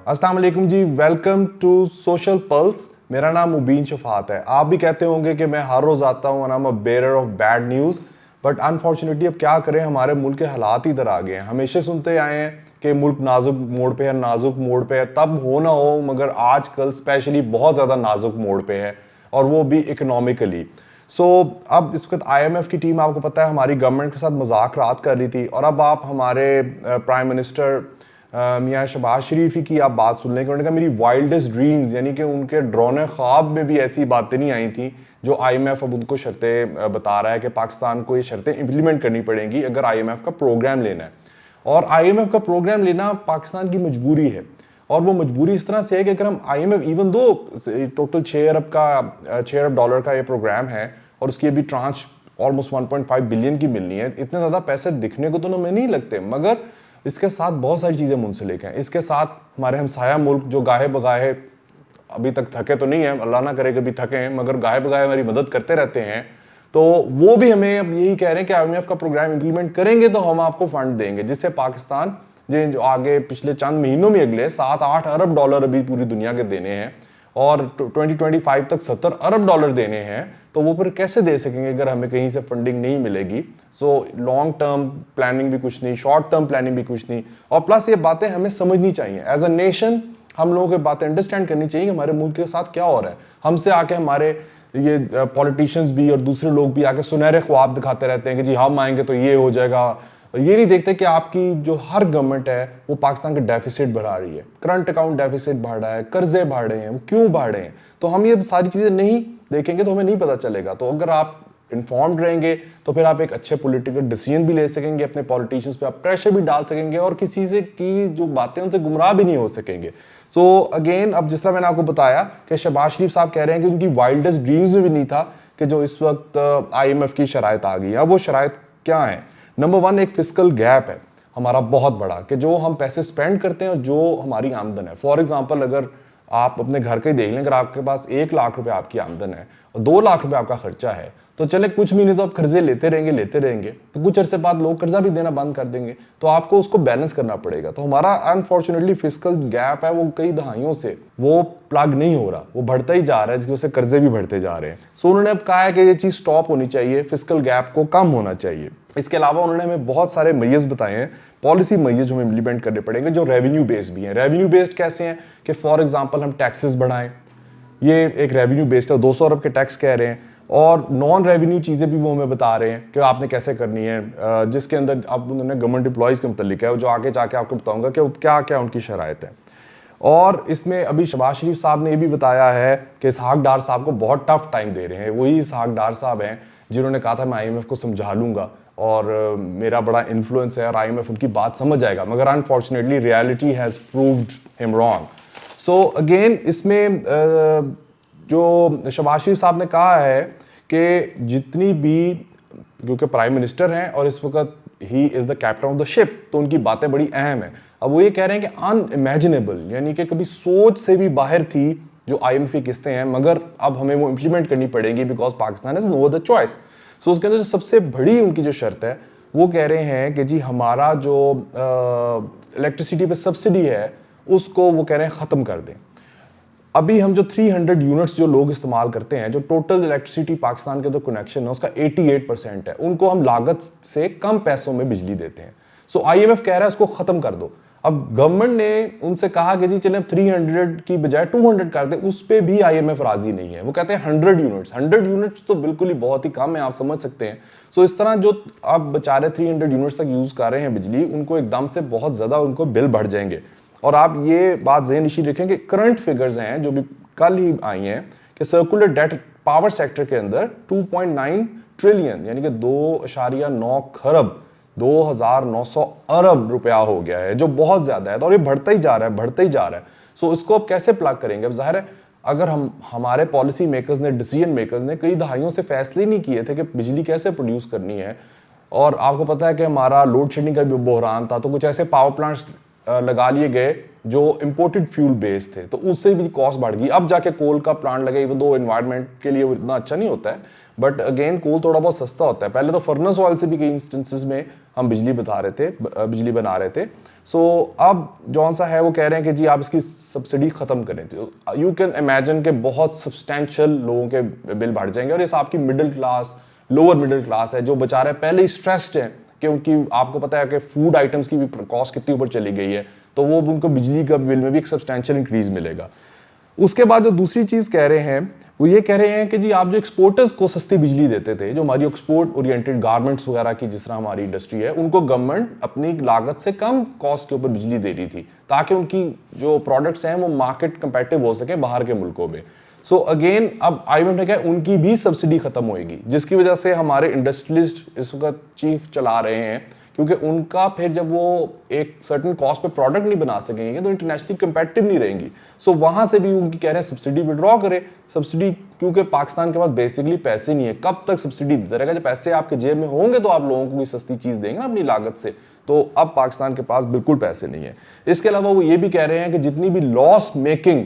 अस्सलाम वालेकुम जी, welcome to social pulse. मेरा नाम मुबीन शफात है। आप भी कहते होंगे कि मैं हर रोज़ आता हूँ, I am a bearer of bad news, but unfortunately अब क्या करें, हमारे मुल्क के हालात ही इधर आ गए हैं। हमेशा सुनते आए हैं कि मुल्क नाजुक मोड़ पे है, नाजुक मोड़ पे है, तब हो ना हो, मगर आजकल स्पेशली बहुत ज़्यादा नाजुक मोड़ पे है, और वो भी इकोनॉमिकली। अब इस वक्त IMF की टीम, आपको पता है, हमारी गवर्नमेंट के साथ मजाकरात कर रही थी, और अब आप हमारे प्राइम मिनिस्टर मियाँ शहबाज शरीफ की आप बात सुन लें कि उन्होंने कहा मेरी वाइल्डेस्ट ड्रीम्स, यानी कि उनके ड्रोने ख्वाब में भी ऐसी बातें नहीं आई थी जो IMF अब उनको शर्तें बता रहा है कि पाकिस्तान को ये शर्तें इंप्लीमेंट करनी पड़ेंगी अगर IMF का प्रोग्राम लेना है। और IMF का प्रोग्राम लेना पाकिस्तान की मजबूरी है, और वो मजबूरी इस तरह से है कि अगर हम IMF, इवन दो टोटल 6 अरब डॉलर का ये प्रोग्राम है और उसकी अभी ट्रांच ऑलमोस्ट 1.5 बिलियन की मिलनी है, इतने ज़्यादा पैसे दिखने को तो हमें नहीं लगते, मगर इसके साथ बहुत सारी चीज़ें मुंसलिक हैं। इसके साथ हमारे हमसाया मुल्क जो गाहे बगाहे अभी तक थके तो नहीं है, अल्लाह ना करे कभी थके हैं, मगर गाहे बगाहे हमारी मदद करते रहते हैं, तो वो भी हमें अब यही कह रहे हैं कि IMF का प्रोग्राम इंप्लीमेंट करेंगे तो हम आपको फंड देंगे, जिससे पाकिस्तान जो आगे पिछले चंद महीनों में अगले 7-8 अरब डॉलर अभी पूरी दुनिया के देने हैं, और 2025 तक 70 अरब डॉलर देने हैं, तो वो फिर कैसे दे सकेंगे अगर हमें कहीं से फंडिंग नहीं मिलेगी। लॉन्ग टर्म प्लानिंग भी कुछ नहीं, शॉर्ट टर्म प्लानिंग भी कुछ नहीं, और प्लस ये बातें हमें समझनी चाहिए एज अ नेशन। हम लोगों की बातें अंडरस्टैंड करनी चाहिए कि हमारे मुल्क के साथ क्या हो रहा है। हमसे आके हमारे ये पॉलिटिशियंस भी और दूसरे लोग भी आके सुनहरे ख्वाब दिखाते रहते हैं कि जी हम आएंगे तो ये हो जाएगा, और ये नहीं देखते कि आपकी जो हर गवर्नमेंट है वो पाकिस्तान का डेफिसिट बढ़ा रही है, करंट अकाउंट डेफिसिट बढ़ रहा है, कर्जे बढ़ रहे हैं, वो क्यों बढ़ रहे हैं। तो हम ये सारी चीज़ें नहीं देखेंगे तो हमें नहीं पता चलेगा। तो अगर आप इन्फॉर्म्ड रहेंगे तो फिर आप एक अच्छे पॉलिटिकल डिसीजन भी ले सकेंगे, अपने पॉलिटिशियंस पे आप प्रेशर भी डाल सकेंगे, और किसी से की जो बातें उनसे गुमराह भी नहीं हो सकेंगे। अगेन, अब जिस तरह मैंने आपको बताया कि शहबाज शरीफ साहब कह रहे हैं कि उनकी वाइल्डेस्ट ड्रीम्स में भी नहीं था कि जो इस वक्त IMF की शराइत आ गई। अब वो शराइत क्या है? नंबर 1, एक फिस्कल गैप है हमारा बहुत बड़ा, कि जो हम पैसे स्पेंड करते हैं और जो हमारी आमदन है। फॉर एग्जांपल, अगर आप अपने घर का ही देख लें, अगर आपके पास 1 लाख रुपए आपकी आमदन है और 2 लाख रुपए आपका खर्चा है, तो चले कुछ महीने तो आप कर्जे लेते रहेंगे, तो कुछ अरसे बाद लोग कर्जा भी देना बंद कर देंगे, तो आपको उसको बैलेंस करना पड़ेगा। तो हमारा अनफॉर्चुनेटली फिस्कल गैप है, वो कई दहाइयों से वो प्लग नहीं हो रहा, वो बढ़ता ही जा रहा है, जिसकी वजह से कर्जे भी बढ़ते जा रहे हैं। उन्होंने अब कहा है कि ये चीज़ स्टॉप होनी चाहिए, फिस्कल गैप को कम होना चाहिए। इसके अलावा उन्होंने हमें बहुत सारे मैयर्स बताए हैं, पॉलिसी मैयर्स जो हमें इंप्लीमेंट करने पड़ेंगे, जो रेवेन्यू बेस्ड भी हैं। रेवेन्यू बेस्ड कैसे हैं कि फॉर एग्जांपल हम टैक्सेस बढ़ाएं, ये एक रेवेन्यू बेस्ड है, 200 अरब के टैक्स कह रहे हैं, और नॉन रेवेन्यू चीज़ें भी वो हमें बता रहे हैं कि आपने कैसे करनी है, जिसके अंदर अब उन्होंने गवर्नमेंट एम्प्लॉयज़ के मुतल्लिक है, जो आगे जाके आपको बताऊंगा कि क्या क्या उनकी शराइत है। और इसमें अभी शहबाज शरीफ साहब ने ये भी बताया है कि इसहाक डार साहब को बहुत टफ टाइम दे रहे हैं। वही इसहाक डार साहब हैं जिन्होंने कहा था मैं IMF को समझा लूंगा और मेरा बड़ा इन्फ्लुएंस है और IMF उनकी बात समझ जाएगा, मगर unfortunately reality has proved him wrong. Again, इसमें जो शहबाज शरीफ साहब ने कहा है कि जितनी भी, क्योंकि प्राइम मिनिस्टर हैं और इस वक्त he is the captain of the ship, तो उनकी बातें बड़ी अहम हैं। अब वो ये कह रहे हैं कि अनइमेजिनेबल, यानी कि कभी सोच से भी बाहर थी जो IMF की किस्तें हैं, मगर अब हमें वो इंप्लीमेंट करनी पड़ेगी because Pakistan is no other choice. उसके अंदर सबसे बड़ी उनकी जो शर्त है, वो कह रहे हैं कि जी हमारा जो इलेक्ट्रिसिटी पे सब्सिडी है उसको वो कह रहे हैं ख़त्म कर दें। अभी हम जो 300 यूनिट्स जो लोग इस्तेमाल करते हैं, जो टोटल इलेक्ट्रिसिटी पाकिस्तान के तो कनेक्शन है उसका 88% है, उनको हम लागत से कम पैसों में बिजली देते हैं। IMF कह रहा है उसको खत्म कर दो। अब गवर्नमेंट ने उनसे कहा कि जी चले अब 300 की बजाय 200 कर दें, उस पर भी IMF राजी नहीं है। वो कहते हैं 100 यूनिट्स तो बिल्कुल ही बहुत ही कम है, आप समझ सकते हैं। इस तरह जो आप बेचारे 300 यूनिट्स तक यूज कर रहे हैं बिजली, उनको एकदम से बहुत ज्यादा उनको बिल बढ़ जाएंगे। और आप ये बात ज़हन नशीन रखें कि करंट फिगर्स हैं जो भी कल ही आई हैं कि सर्कुलर डेट पावर सेक्टर के अंदर 2.9 ट्रिलियन, यानी कि 2.9 खरब 2,900 अरब रुपया हो गया है, जो बहुत ज्यादा है, और ये बढ़ता ही जा रहा है। इसको अब कैसे प्लग करेंगे? अब जाहिर है, अगर हमारे पॉलिसी मेकर्स ने, डिसीजन मेकर्स ने कई दहाइयों से फैसले नहीं किए थे कि बिजली कैसे प्रोड्यूस करनी है, और आपको पता है कि हमारा लोड शेडिंग का भी बहरान था, तो कुछ ऐसे पावर प्लांट्स लगा लिए गए जो इम्पोर्टेड फ्यूल बेस थे, तो उससे भी कॉस्ट बढ़ गई। अब जाके कोल का प्लांट लगे, इवन दो एनवायरनमेंट के लिए वो इतना अच्छा नहीं होता है, बट अगेन कोल थोड़ा बहुत सस्ता होता है। पहले तो फर्नेस ऑयल से भी कई इंस्टेंसेस में हम बिजली बिजली बना रहे थे। सो अब जौन सा है वो कह रहे हैं कि जी आप इसकी सब्सिडी खत्म करें। तो यू कैन इमेजिन के बहुत सब्सटैंशियल लोगों के बिल बढ़ जाएंगे, और ये आपकी middle class, lower middle class है, जो बेचारे पहले ही स्ट्रेस्ड हैं, क्योंकि आपको पता है कि फूड आइटम्स की भी कॉस्ट कितनी ऊपर चली गई है, तो वो उनको बिजली का बिल में भी एक सब्सटैंशियल इंक्रीज मिलेगा। उसके बाद जो दूसरी चीज कह रहे हैं वो ये कह रहे हैं कि जी आप जो एक्सपोर्टर्स को सस्ती बिजली देते थे, जो हमारी एक्सपोर्ट ओरिएंटेड गारमेंट्स वगैरह की जिस तरह हमारी इंडस्ट्री है, उनको गवर्नमेंट अपनी लागत से कम कॉस्ट के ऊपर बिजली दे रही थी, ताकि उनकी जो प्रोडक्ट्स हैं वो मार्केट कंपेटिटिव हो सके बाहर के मुल्कों में। सो अगेन अब IMF ने कहा उनकी भी सब्सिडी खत्म होगी, जिसकी वजह से हमारे इंडस्ट्रियलिस्ट इस वक्त चीख चला रहे हैं, क्योंकि उनका फिर जब वो एक सर्टेन कॉस्ट पे प्रोडक्ट नहीं बना सकेंगे तो इंटरनेशनली कंपेटिटिव नहीं रहेंगी। सो वहां से भी उनकी कह रहे हैं सब्सिडी विड्रॉ करें। सब्सिडी, क्योंकि पाकिस्तान के पास बेसिकली पैसे नहीं है, कब तक सब्सिडी देता रहेगा? जब पैसे आपके जेब में होंगे तो आप लोगों को कोई सस्ती चीज देंगे ना अपनी लागत से। तो अब पाकिस्तान के पास बिल्कुल पैसे नहीं है। इसके अलावा वो ये भी कह रहे हैं कि जितनी भी लॉस मेकिंग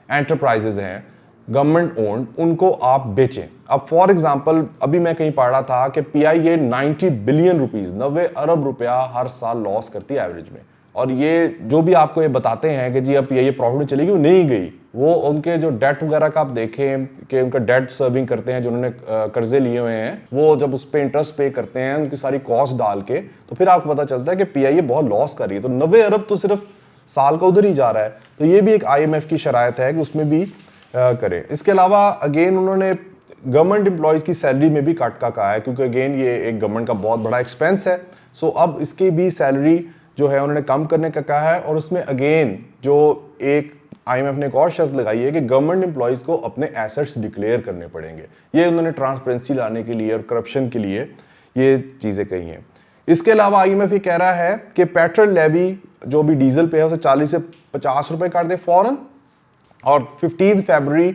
एंटरप्राइजेज हैं गवर्नमेंट ओन्ड, उनको आप बेचें। अब फॉर एग्जांपल अभी मैं कहीं पढ़ रहा था कि PIA 90 बिलियन रुपीस, 90 अरब रुपया हर साल लॉस करती है एवरेज में। और ये जो भी आपको ये बताते हैं कि जी अब PIA प्रॉफिट में चलेगी, वो नहीं गई। वो उनके जो डेट वगैरह का आप देखें कि उनका डेट सर्विंग करते हैं, जो उन्होंने कर्जे लिए हुए हैं, वो जब उस पर इंटरेस्ट पे करते हैं उनकी सारी कॉस्ट डाल के, तो फिर आपको पता चलता है कि PIA बहुत लॉस कर रही है। तो 90 अरब तो सिर्फ साल का उधर ही जा रहा है। तो ये भी एक IMF की शरायत है कि उसमें भी करें। इसके अलावा अगेन उन्होंने गवर्नमेंट एम्प्लॉयज की सैलरी में भी कट का कहा है, क्योंकि अगेन ये एक गवर्नमेंट का बहुत बड़ा एक्सपेंस है। सो अब इसकी भी सैलरी जो है उन्होंने कम करने का कहा है। और उसमें अगेन जो एक IMF ने एक और शर्त लगाई है कि गवर्नमेंट एम्प्लॉयज को अपने एसेट्स डिक्लेयर करने पड़ेंगे। ये उन्होंने ट्रांसपेरेंसी लाने के लिए और करप्शन के लिए ये चीजें कही हैं। इसके अलावा IMF ये कह रहा है कि पेट्रोल लेवी जो भी डीजल पे है उसे 40 से 50 रुपए कर दे फौरन, और 15 फरवरी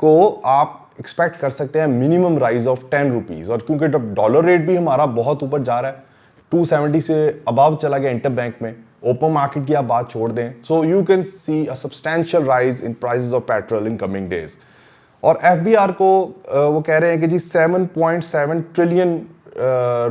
को आप एक्सपेक्ट कर सकते हैं मिनिमम राइज ऑफ 10 रुपीज। और क्योंकि जब डॉलर रेट भी हमारा बहुत ऊपर जा रहा है, 270 से अबव चला गया इंटर बैंक में, ओपन मार्केट की आप बात छोड़ दें, so you can see a substantial rise in prices of petrol in coming days. और FBR को वो कह रहे हैं कि जी 7.7 ट्रिलियन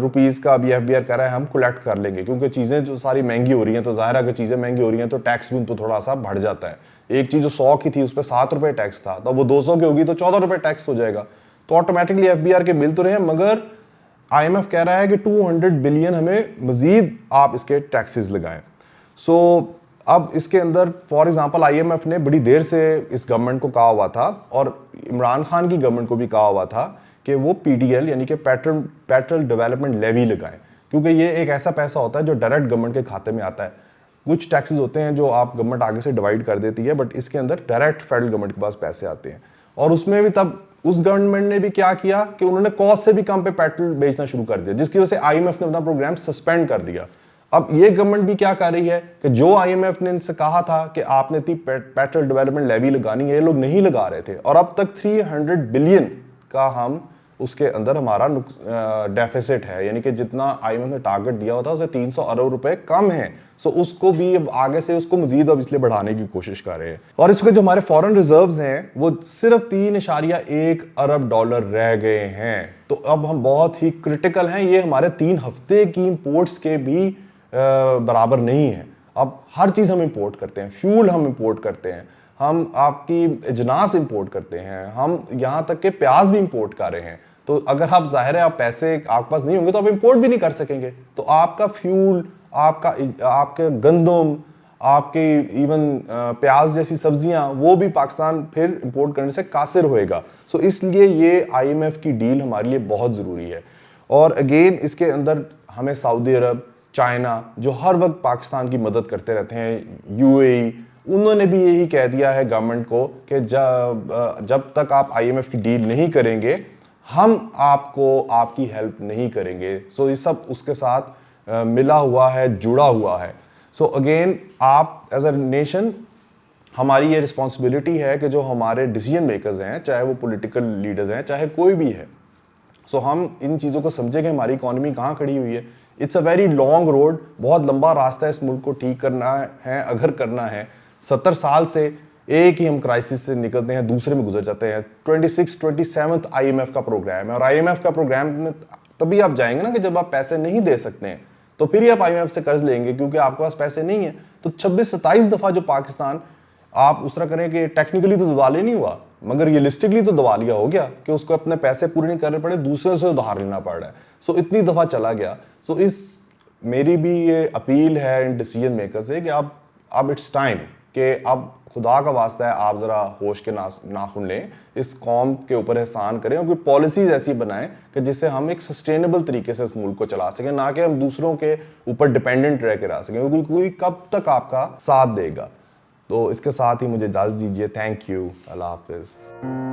रुपीस का अभी FBR कह रहा है हम कलेक्ट कर लेंगे, क्योंकि चीज़ें जो सारी महंगी हो रही हैं, तो जाहिर है कि चीज़ें महंगी हो रही हैं तो टैक्स भी उन पर थोड़ा सा बढ़ जाता है। एक चीज़ जो 100 की थी उस पर 7 रुपये टैक्स था, तो वो 200 की होगी तो 14 रुपये टैक्स हो जाएगा। तो ऑटोमेटिकली FBR के मिल तो रहे हैं, मगर IMF कह रहा है कि 200 बिलियन हमें मजीद आप इसके टैक्सेस लगाएं। सो अब इसके अंदर फॉर एग्जांपल IMF ने बड़ी देर से इस गवर्नमेंट को कहा हुआ था, और इमरान खान की गवर्नमेंट को भी कहा हुआ था कि वो PDL यानी कि पेट्रोल डेवलपमेंट लेवी लगाएं, क्योंकि ये एक ऐसा पैसा होता है जो डायरेक्ट गवर्नमेंट के खाते में आता है। कुछ टैक्सेस होते हैं जो आप गवर्नमेंट आगे से डिवाइड कर देती है, बट इसके अंदर डायरेक्ट फेडरल गवर्नमेंट के पास पैसे आते हैं। और उसमें भी तब उस गवर्नमेंट ने भी क्या किया कि उन्होंने कॉस्ट से भी कम पे पेट्रोल बेचना शुरू कर दिया, जिसकी वजह से IMF ने अपना प्रोग्राम सस्पेंड कर दिया। अब ये गवर्नमेंट भी क्या कर रही है कि जो IMF ने इनसे कहा था कि आपने इतनी पेट्रोल डेवलपमेंट लेवी लगानी है, ये लोग नहीं लगा रहे थे, और अब तक 300 बिलियन का हम उसके अंदर हमारा डेफिसिट है, यानी कि जितना IMF ने टारगेट दिया हुआ था उसे 300 अरब रुपए कम है। सो उसको भी अब आगे से उसको मजीद अब इसलिए बढ़ाने की कोशिश कर रहे हैं। और इसके जो हमारे फॉरेन रिजर्व्स हैं वो सिर्फ 3.1 अरब डॉलर रह गए हैं। तो अब हम बहुत ही क्रिटिकल हैं, ये हमारे 3 हफ्ते की इंपोर्ट्स के भी बराबर नहीं है। अब हर चीज़ हम इंपोर्ट करते हैं, फ्यूल हम इंपोर्ट करते हैं, हम आपकी अजनास इंपोर्ट करते हैं, हम यहाँ तक के प्याज भी इंपोर्ट कर रहे हैं। तो अगर आप जाहिर है आप पैसे आपके पास नहीं होंगे तो आप इंपोर्ट भी नहीं कर सकेंगे। तो आपका फ्यूल, आपके गंदम, आपके इवन प्याज जैसी सब्जियां, वो भी पाकिस्तान फिर इंपोर्ट करने से कासिर होएगा। सो इसलिए ये IMF की डील हमारे लिए बहुत ज़रूरी है। और अगेन इसके अंदर हमें सऊदी अरब, चाइना जो हर वक्त पाकिस्तान की मदद करते रहते हैं, UAE, उन्होंने भी यही कह दिया है गवर्नमेंट को कि जब तक आप IMF की डील नहीं करेंगे हम आपको आपकी हेल्प नहीं करेंगे। सो ये सब उसके साथ मिला हुआ है, जुड़ा हुआ है। सो अगेन आप एज अ नेशन, हमारी ये रिस्पॉन्सिबिलिटी है कि जो हमारे डिसीजन मेकर्स हैं, चाहे वो पॉलिटिकल लीडर्स हैं, चाहे कोई भी है, सो हम इन चीज़ों को समझें कि हमारी इकॉनमी कहाँ खड़ी हुई है। It's a very long road, बहुत लंबा रास्ता है इस मुल्क को ठीक करना है, अगर करना है। 70 साल से एक ही हम क्राइसिस से निकलते हैं, दूसरे में गुजर जाते हैं। 27th IMF का प्रोग्राम है, और IMF का प्रोग्राम में तभी आप जाएंगे ना कि जब आप पैसे नहीं दे सकते हैं, तो फिर ही आप IMF से कर्ज लेंगे, क्योंकि आपके पास पैसे नहीं है। तो 26-27 दफा जो पाकिस्तान, आप उस तरह करें कि टेक्निकली तो दिवालिया नहीं हुआ, मगर रियलिस्टिकली तो दिवालिया हो गया कि उसको अपने पैसे पूरे नहीं करने पड़े, दूसरे से उधार लेना पड़ रहा है। सो इतनी दफा चला गया। सो इस मेरी भी ये अपील है इन डिसीजन मेकर से कि अब इट्स टाइम कि अब खुदा का वास्ता है आप ज़रा होश के नाखून लें, इस कौम के ऊपर एहसान करें और कोई पॉलिसीज ऐसी बनाएं कि जिससे हम एक सस्टेनेबल तरीके से इस मुल्क को चला सकें, ना कि हम दूसरों के ऊपर डिपेंडेंट रह के रह सकें, क्योंकि कोई कब तक आपका साथ देगा। तो इसके साथ ही मुझे इजाज़त दीजिए। Thank you. अल्लाह हाफिज़।